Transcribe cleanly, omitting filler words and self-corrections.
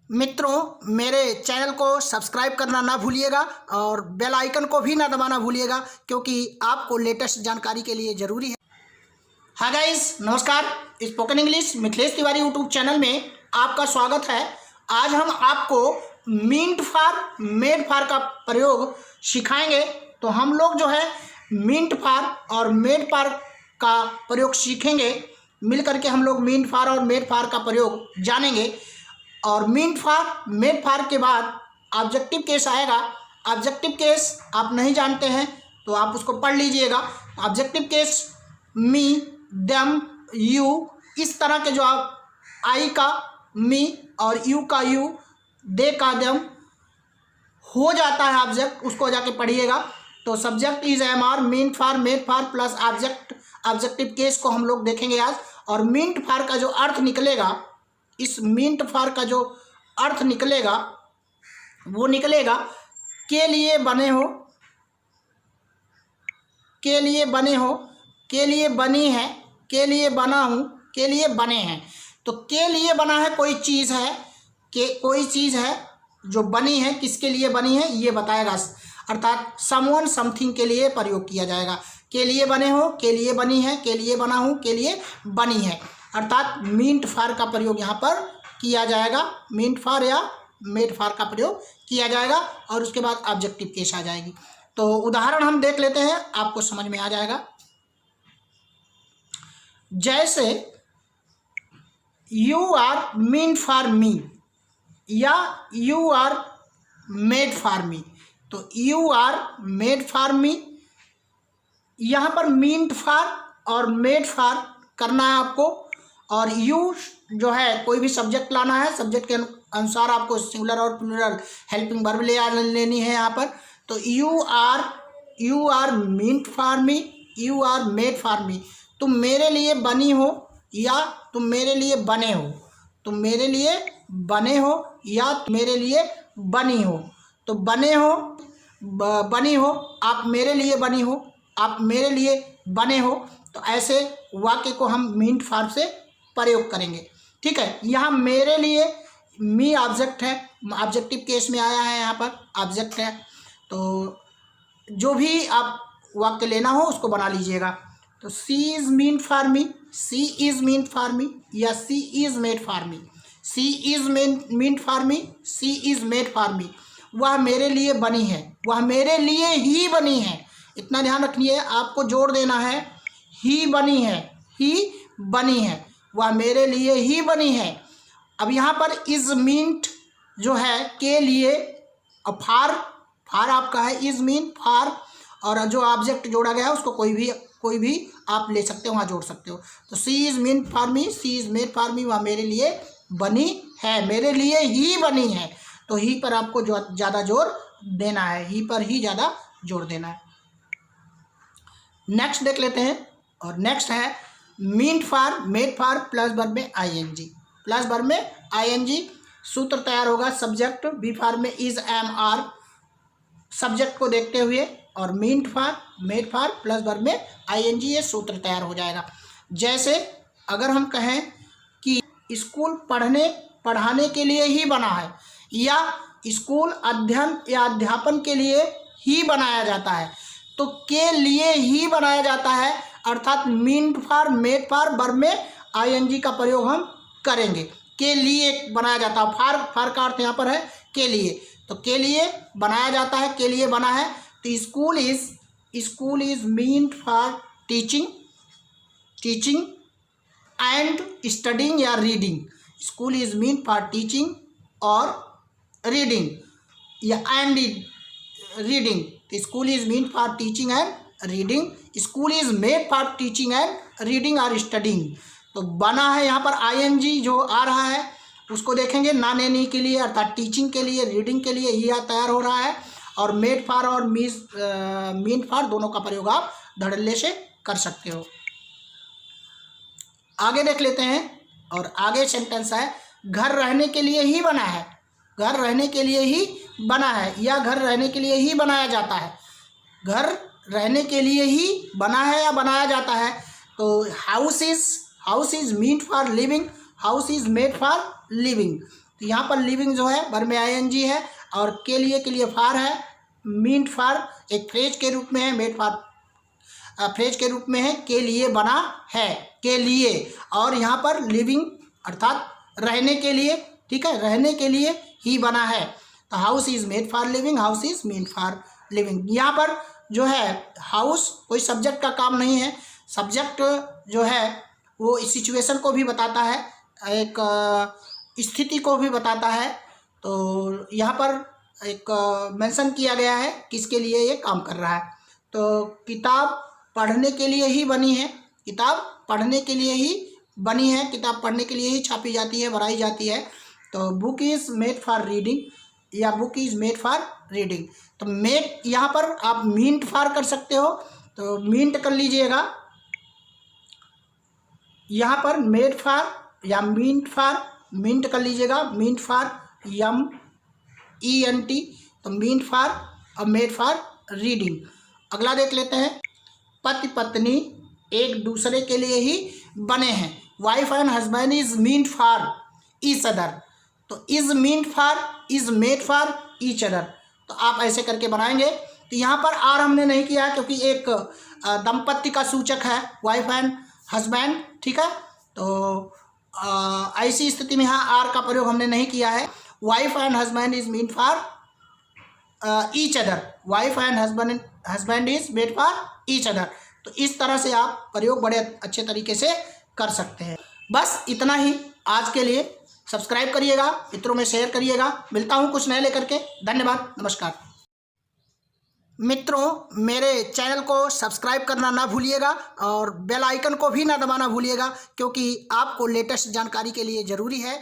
मित्रों, मेरे चैनल को सब्सक्राइब करना ना भूलिएगा और बेल आइकन को भी ना दबाना भूलिएगा, क्योंकि आपको लेटेस्ट जानकारी के लिए ज़रूरी है। हाय गाइस, नमस्कार। Spoken English Mithilesh Tiwari YouTube channel में आपका स्वागत है। आज हम आपको मीन्ट फॉर मेड फॉर का प्रयोग सिखाएंगे। तो हम लोग जो है मीन्ट फॉर और मेड फॉर का प्रयोग सीखेंगे। मिल करके हम लोग मीन्ट फॉर और मेड फॉर का प्रयोग जानेंगे। और मीन्ट फॉर मेड फॉर के बाद ऑब्जेक्टिव केस आएगा। ऑब्जेक्टिव केस आप नहीं जानते हैं तो आप उसको पढ़ लीजिएगा। Objective case me, them, you, इस तरह के जो आप आई का मी और यू का यू, दे का देम हो जाता है ऑब्जेक्ट, उसको जाके पढ़िएगा। तो subject is M R, meant for made for plus object, objective case को हम लोग देखेंगे आज। और मीन्ट फॉर का जो अर्थ निकलेगा, इस मीन्ट फॉर का जो अर्थ निकलेगा वो निकलेगा के लिए बने हो, के लिए बने हो, के लिए बनी है, के लिए बना हूँ, के लिए बने हैं। तो के लिए बना है कोई चीज़ है, के कोई चीज़ है जो बनी है, किसके लिए बनी है ये बताएगा। अर्थात समवन समथिंग के लिए प्रयोग किया जाएगा। के लिए बने हो, के लिए बनी है, के लिए बना हूँ, के लिए बनी है। अर्थात मीन्ट फॉर का प्रयोग यहाँ पर किया जाएगा। मीन्ट फॉर या मेड फॉर का प्रयोग किया जाएगा और उसके बाद ऑब्जेक्टिव केस आ जाएगी। तो उदाहरण हम देख लेते हैं, आपको समझ में आ जाएगा। जैसे you are meant for me या you are made for me. तो you are made for me, यहाँ पर मीन्ट फॉर और मेड फॉर करना है आपको। और यू जो है कोई भी सब्जेक्ट लाना है, सब्जेक्ट के अनुसार आपको सिंगुलर और प्लूरल हेल्पिंग वर्ब लेनी है यहाँ पर। तो you are meant for me, you are made for me. तुम मेरे लिए बनी हो या तुम मेरे लिए बने हो, तुम मेरे लिए बने हो या मेरे लिए बनी हो। तो बने हो, बनी हो, आप मेरे लिए बनी हो, आप मेरे लिए बने हो। तो ऐसे वाक्य को हम मीन्ट फॉर से प्रयोग करेंगे। ठीक है, यहाँ मेरे लिए मी ऑब्जेक्ट है, ऑब्जेक्टिव केस में आया है, यहाँ पर ऑब्जेक्ट है। तो जो भी आप वाक्य लेना हो उसको बना लीजिएगा। तो she is meant for me, she is meant for me या she is made for me. She is meant for me, she is made for me. वह मेरे लिए बनी है, वह मेरे लिए ही बनी है। इतना ध्यान रखिए, आपको जोड़ देना है। ही बनी है, ही बनी है, वह मेरे लिए ही बनी है। अब यहाँ पर इज़ मीन्ट जो है के लिए, और फार आपका है, इज़ मीन फार, और जो ऑब्जेक्ट जोड़ा गया है उसको कोई भी आप ले सकते हो, वहाँ जोड़ सकते हो। तो she is meant for me, she is made for me, वह मेरे लिए बनी है, मेरे लिए ही बनी है। तो ही पर आपको जो ज़्यादा जोर देना है, ही पर ही ज़्यादा जोर देना है। नेक्स्ट देख लेते हैं। और नेक्स्ट है meant for made for plus verb में आईएनजी, प्लस वर्ब में आईएनजी। सूत्र तैयार होगा सब्जेक्ट, बी फॉर में इज एम आर, सब्जेक्ट को देखते हुए, और meant for made for plus verb में आईएनजी, ये सूत्र तैयार हो जाएगा। जैसे अगर हम कहें कि स्कूल पढ़ाने के लिए ही बना है, या स्कूल अध्ययन या अध्यापन के लिए ही बनाया जाता है, तो के लिए ही बनाया जाता है। अर्थात meant for made for verb में आईएनजी का प्रयोग हम करेंगे। के लिए बनाया जाता है, फार का अर्थ यहाँ पर है के लिए। तो के लिए बनाया जाता है, के लिए बना है। तो school is meant for teaching and studying या reading. School is meant for teaching और रीडिंग या एंड रीडिंग। तो school is meant for teaching and reading, school is made for teaching and reading और स्टडिंग। तो बना है यहाँ पर आईएनजी जो आ रहा है उसको देखेंगे ना नेनी के लिए, अर्थात टीचिंग के लिए, रीडिंग के लिए यह तैयार हो रहा है। और मेड फॉर और मीन्ट फॉर दोनों का प्रयोग आप धड़ल्ले से कर सकते हो। आगे देख लेते हैं। और आगे सेंटेंस है घर रहने के लिए ही बना है, घर रहने के लिए ही बना है या घर रहने के लिए ही बनाया जाता है। घर रहने के लिए ही बना है या बनाया जाता है। तो house is meant for living, house is made for living. तो यहाँ पर लिविंग जो है वर्ब में आईएनजी है और के लिए फार है, मींट फार एक फ्रेज के रूप में है, मेड फार फ्रेज के रूप में है, के लिए बना है, के लिए। और यहाँ पर लिविंग अर्थात रहने के लिए, ठीक है, रहने के लिए ही बना है। तो house is made for living, house is made for living. यहाँ पर जो है हाउस कोई सब्जेक्ट का काम नहीं है, सब्जेक्ट जो है वो इस सिचुएशन को भी बताता है, एक स्थिति को भी बताता है। तो यहाँ पर एक मेंशन किया गया है किसके लिए ये काम कर रहा है। तो किताब पढ़ने के लिए ही बनी है, किताब पढ़ने के लिए ही बनी है, किताब पढ़ने के लिए ही छापी जाती है, बनाई जाती है। तो book is made for reading या book is made for reading. तो मेड यहाँ पर आप मींट फॉर कर सकते हो, तो मींट कर लीजिएगा। यहाँ पर मेड फॉर या मींट फॉर, मींट कर लीजिएगा, मींट फॉर MENT, तो मींट फॉर और मेड फॉर रीडिंग। अगला देख लेते हैं, पति पत्नी एक दूसरे के लिए ही बने हैं, wife and husband is meant for each other. तो is meant for, is made for each other, तो आप ऐसे करके बनाएंगे। तो यहाँ पर आर हमने नहीं किया क्योंकि एक दंपत्ति का सूचक है, वाइफ एंड हस्बैंड, ठीक है। तो ऐसी स्थिति में यहाँ आर का प्रयोग हमने नहीं किया है। Wife and husband is meant for each other, wife and husband is made for each other. तो इस तरह से आप प्रयोग बड़े अच्छे तरीके से कर सकते हैं। बस इतना ही आज के लिए। सब्सक्राइब करिएगा, मित्रों में शेयर करिएगा। मिलता हूँ कुछ नए लेकर के। धन्यवाद, नमस्कार। मित्रों, मेरे चैनल को सब्सक्राइब करना ना भूलिएगा और बेल आइकन को भी ना दबाना भूलिएगा, क्योंकि आपको लेटेस्ट जानकारी के लिए ज़रूरी है